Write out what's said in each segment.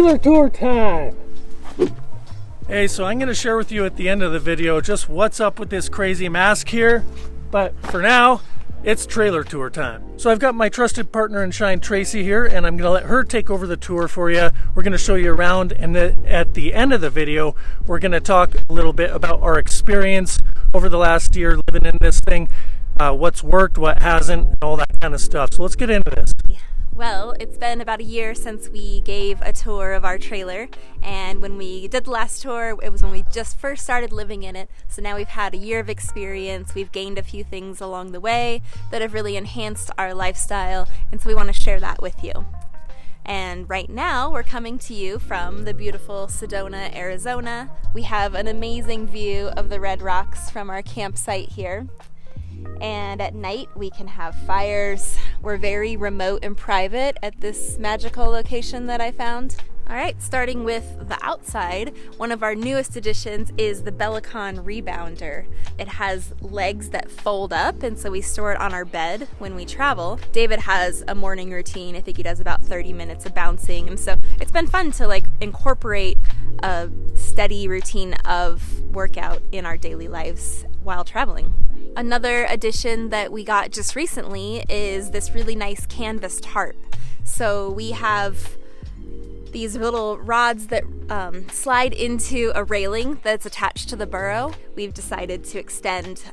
trailer tour time. Hey, so I'm going to share with you at the end of the video just what's up with this crazy mask here. But for now, it's trailer tour time. So I've got my trusted partner in Shine, Tracy, here, and I'm going to let her take over the tour for you. We're going to show you around, and at the end of the video, we're going to talk a little bit about our experience over the last year living in this thing, what's worked, what hasn't, and all that kind of stuff. So let's get into this. Well, it's been about a year since we gave a tour of our trailer, and when we did the last tour, it was when we just first started living in it. So now we've had a year of experience, we've gained a few things along the way that have really enhanced our lifestyle, and so we want to share that with you. And right now, we're coming to you from the beautiful Sedona, Arizona. We have an amazing view of the Red Rocks from our campsite here. And at night we can have fires. We're very remote and private at this magical location that I found. Alright, starting with the outside, one of our newest additions is the Bellicon Rebounder. It has legs that fold up, and so we store it on our bed when we travel. David has a morning routine. I think he does about 30 minutes of bouncing, and so it's been fun to incorporate a steady routine of workout in our daily lives while traveling. Another addition that we got just recently is this really nice canvas tarp. So we have these little rods that slide into a railing that's attached to the burro. We've decided to extend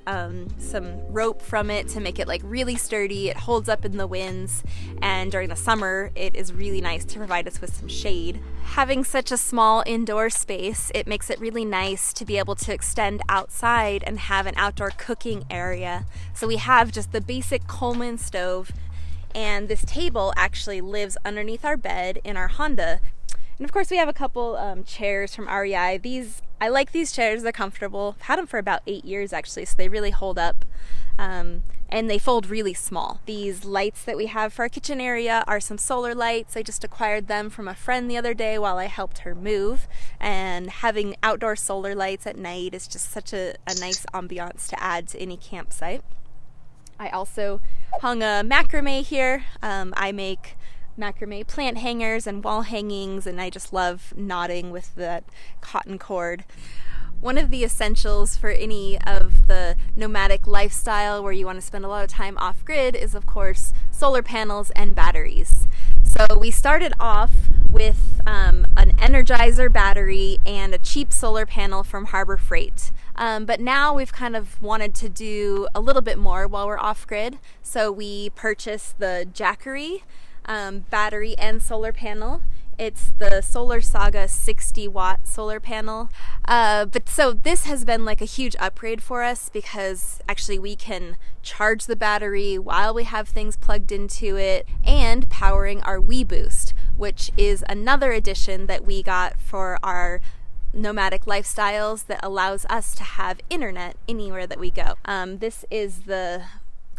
some rope from it to make it really sturdy. It holds up in the winds, and during the summer it is really nice to provide us with some shade. Having such a small indoor space, it makes it really nice to be able to extend outside and have an outdoor cooking area. So we have just the basic Coleman stove, and this table actually lives underneath our bed in our Honda. And of course we have a couple chairs from REI. I like these chairs, they're comfortable. I've had them for about 8 years actually, so they really hold up. And they fold really small. These lights that we have for our kitchen area are some solar lights. I just acquired them from a friend the other day while I helped her move. And having outdoor solar lights at night is just such a nice ambiance to add to any campsite. I also hung a macrame here. I make macrame plant hangers and wall hangings, and I just love knotting with that cotton cord. One of the essentials for any of the nomadic lifestyle where you want to spend a lot of time off-grid is, of course, solar panels and batteries. So we started off with an Energizer battery and a cheap solar panel from Harbor Freight. But now we've kind of wanted to do a little bit more while we're off-grid. So we purchased the Jackery battery and solar panel. It's the Solar Saga 60-watt solar panel. But so this has been a huge upgrade for us because actually we can charge the battery while we have things plugged into it, and powering our WeBoost, which is another addition that we got for our nomadic lifestyles that allows us to have internet anywhere that we go. This is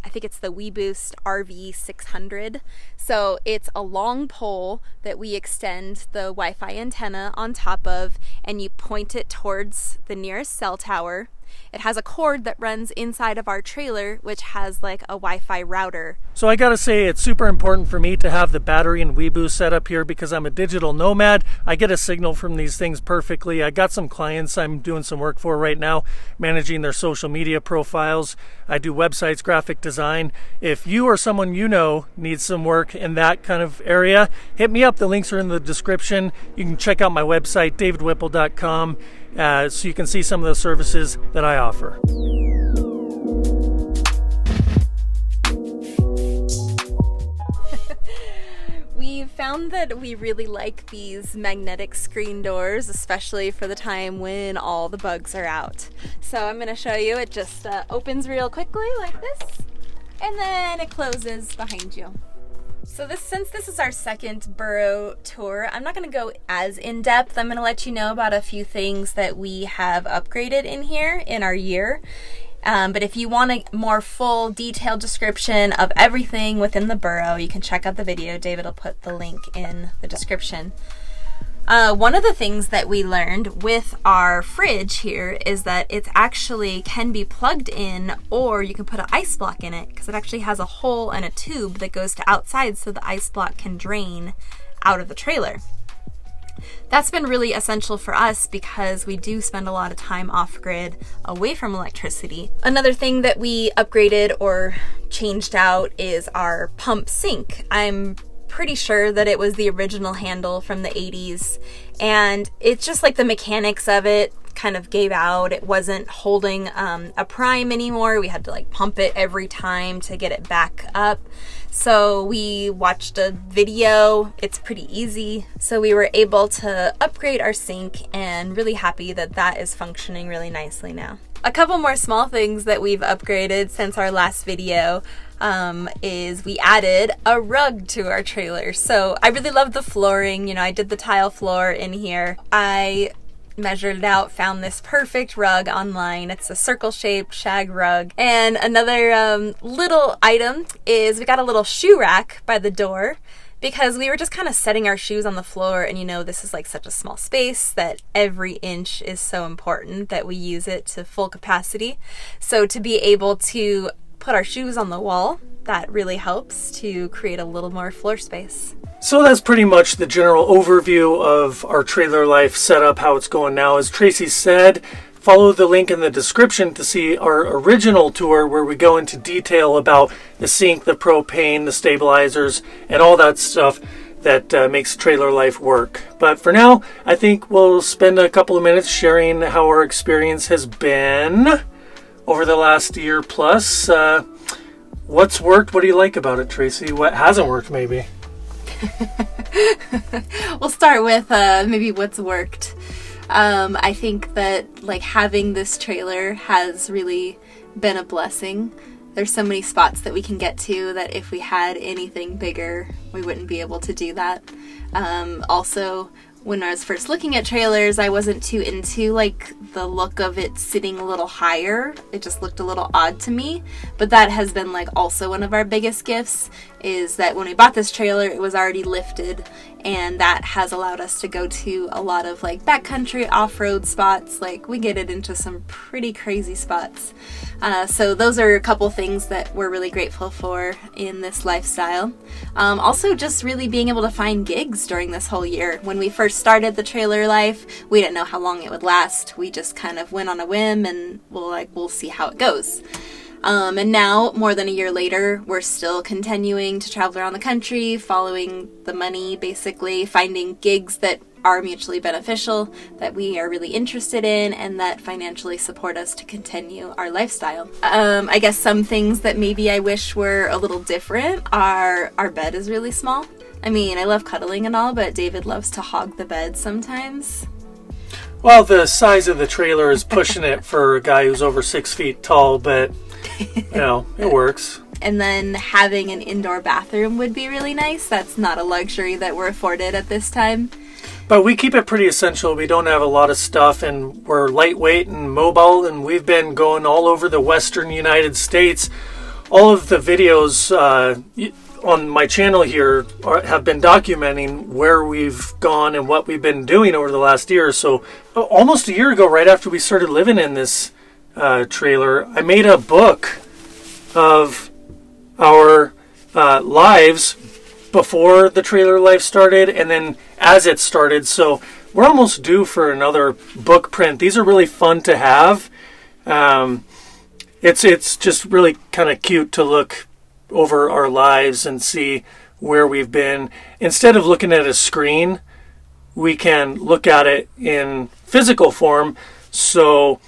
I think it's the WeBoost RV600. So it's a long pole that we extend the Wi-Fi antenna on top of, and you point it towards the nearest cell tower. It has a cord that runs inside of our trailer, which has a Wi-Fi router. So I gotta say, it's super important for me to have the battery and WeBoost set up here because I'm a digital nomad. I get a signal from these things perfectly. I got some clients I'm doing some work for right now, managing their social media profiles. I do websites, graphic design. If you or someone you know needs some work in that kind of area, hit me up. The links are in the description. You can check out my website, davidwhipple.com. So you can see some of the services that I offer. We found that we really like these magnetic screen doors, especially for the time when all the bugs are out. So I'm going to show you. It just opens real quickly like this, and then it closes behind you. So since this is our second Burro tour, I'm not going to go as in-depth. I'm going to let you know about a few things that we have upgraded in here in our year. But if you want a more full, detailed description of everything within the Burro, you can check out the video. David will put the link in the description. One of the things that we learned with our fridge here is that it actually can be plugged in, or you can put an ice block in it because it actually has a hole and a tube that goes to outside so the ice block can drain out of the trailer. that's been really essential for us because we do spend a lot of time off-grid away from electricity. Another thing that we upgraded or changed out is our pump sink. I'm pretty sure that it was the original handle from the 80s, and it's just like the mechanics of it kind of gave out. It wasn't holding a prime anymore. We had to like pump it every time to get it back up. So we watched a video. It's pretty easy. So we were able to upgrade our sink, and really happy that that is functioning really nicely now. A couple more small things that we've upgraded since our last video is we added a rug to our trailer. So I really love the flooring. You know, I did the tile floor in here. I measured it out, found this perfect rug online. It's a circle-shaped shag rug. And another little item is we got a little shoe rack by the door, because we were just kind of setting our shoes on the floor, and you know, this is like such a small space that every inch is so important that we use it to full capacity. So to be able to put our shoes on the wall, that really helps to create a little more floor space. So that's pretty much the general overview of our trailer life setup, how it's going now. As Tracy said, follow the link in the description to see our original tour where we go into detail about the sink, the propane, the stabilizers, and all that stuff that makes trailer life work. But for now, I think we'll spend a couple of minutes sharing how our experience has been over the last year plus. What's worked? What do you like about it, Tracy? What hasn't worked, maybe? We'll start with maybe what's worked. I think that like having this trailer has really been a blessing. There's so many spots that we can get to that if we had anything bigger, we wouldn't be able to do that. Also, when I was first looking at trailers, I wasn't too into like the look of it sitting a little higher. It just looked a little odd to me. But that has been like also one of our biggest gifts, is that when we bought this trailer, it was already lifted, and that has allowed us to go to a lot of like backcountry off-road spots. Like we get it into some pretty crazy spots. So those are a couple things that we're really grateful for in this lifestyle. Also just really being able to find gigs during this whole year. When we first started the trailer life, we didn't know how long it would last. We just kind of went on a whim and we'll see how it goes. And now, more than a year later, we're still continuing to travel around the country, following the money, basically, finding gigs that are mutually beneficial, that we are really interested in, and that financially support us to continue our lifestyle. I guess some things that maybe I wish were a little different are our bed is really small. I mean, I love cuddling and all, but David loves to hog the bed sometimes. Well, the size of the trailer is pushing it for a guy who's over 6 feet tall, but you know, it works. And then having an indoor bathroom would be really nice. That's not a luxury that we're afforded at this time. But we keep it pretty essential. We don't have a lot of stuff, and we're lightweight and mobile, and we've been going all over the western United States. All of the videos on my channel here have been documenting where we've gone and what we've been doing over the last year. So almost a year ago, right after we started living in this trailer, I made a book of our lives before the trailer life started and then as it started. So we're almost due for another book print. These are really fun to have. It's just really kind of cute to look over our lives and see where we've been. Instead of looking at a screen, we can look at it in physical form. So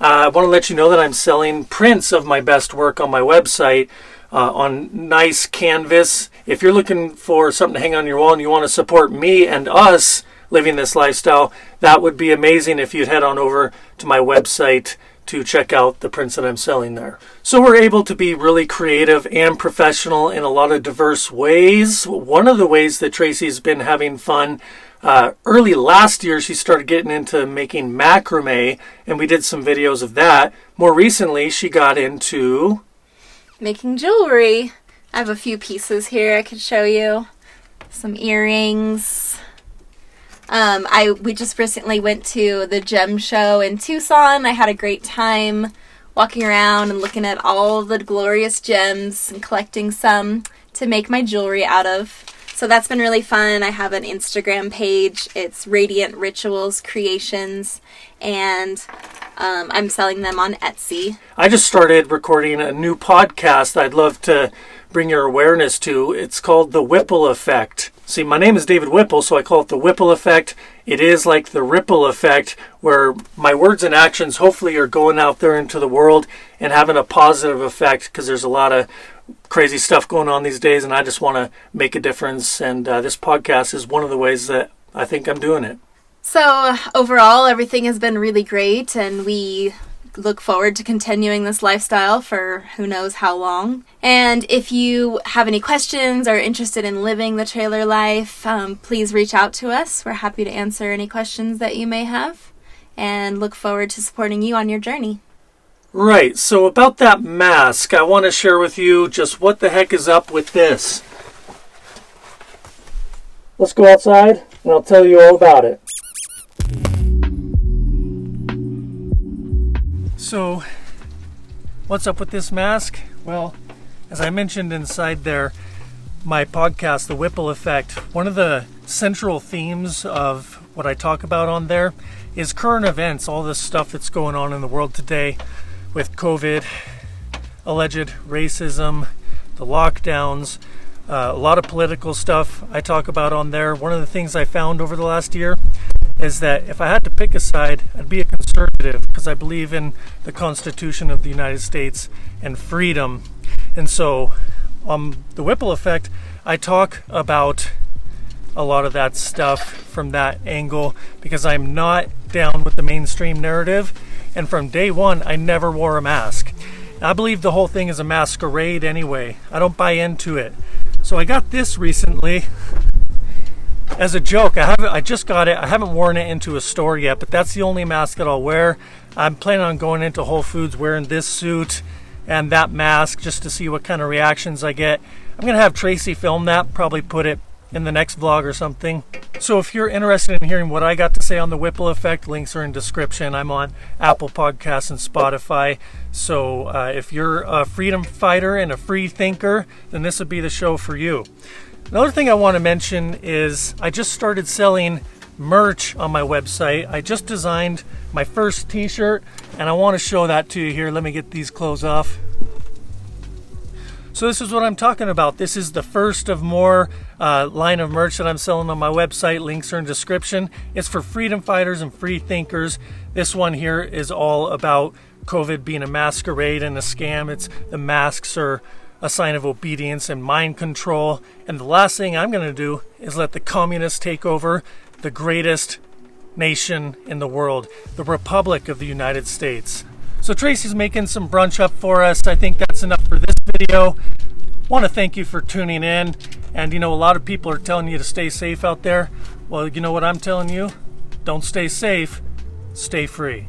I want to let you know that I'm selling prints of my best work on my website on nice canvas. If you're looking for something to hang on your wall and you want to support me and us living this lifestyle, that would be amazing if you'd head on over to my website to check out the prints that I'm selling there. So we're able to be really creative and professional in a lot of diverse ways. One of the ways that Tracy's been having fun, early last year she started getting into making macrame, and we did some videos of that. More recently she got into making jewelry. I have a few pieces here I could show you. Some earrings. We just recently went to the gem show in Tucson. I had a great time walking around and looking at all the glorious gems and collecting some to make my jewelry out of. So that's been really fun. I have an Instagram page. It's Radiant Rituals Creations, and I'm selling them on Etsy. I just started recording a new podcast I'd love to bring your awareness to. It's called The Whipple Effect. See, my name is David Whipple, so I call it The Whipple Effect. It is like the ripple effect where my words and actions hopefully are going out there into the world and having a positive effect, because there's a lot of crazy stuff going on these days, and I just want to make a difference. And this podcast is one of the ways that I think I'm doing it. So overall, everything has been really great, and we look forward to continuing this lifestyle for who knows how long. And if you have any questions or are interested in living the trailer life, please reach out to us. We're happy to answer any questions that you may have, and look forward to supporting you on your journey. Right, so about that mask, I want to share with you just what the heck is up with this. Let's go outside and I'll tell you all about it. So, what's up with this mask? Well, as I mentioned inside there, my podcast, The Whipple Effect, one of the central themes of what I talk about on there is current events, all this stuff that's going on in the world today with COVID, alleged racism, the lockdowns, a lot of political stuff I talk about on there. One of the things I found over the last year is that if I had to pick a side, I'd be a conservative, because I believe in the Constitution of the United States and freedom. And so on The Whipple Effect, I talk about a lot of that stuff from that angle, because I'm not down with the mainstream narrative. And from day one, I never wore a mask. I believe the whole thing is a masquerade anyway. I don't buy into it. So I got this recently as a joke. I just got it. I haven't worn it into a store yet, but that's the only mask that I'll wear. I'm planning on going into Whole Foods wearing this suit and that mask just to see what kind of reactions I get. I'm going to have Tracy film that, probably put it in the next vlog or something. So if you're interested in hearing what I got to say on The Whipple Effect, links are in description. I'm on Apple Podcasts and Spotify. So if you're a freedom fighter and a free thinker, then this would be the show for you. Another thing I want to mention is I just started selling merch on my website. I just designed my first t-shirt, and I want to show that to you here. Let me get these clothes off. So this is what I'm talking about. This is the first of more line of merch that I'm selling on my website. Links are in description. It's for freedom fighters and free thinkers. This one here is all about COVID being a masquerade and a scam. The masks are a sign of obedience and mind control. And the last thing I'm going to do is let the communists take over the greatest nation in the world, the Republic of the United States. So Tracy's making some brunch up for us. I think that's enough for this video. Want to thank you for tuning in. And a lot of people are telling you to stay safe out there. Well, you know what I'm telling you? Don't stay safe, stay free.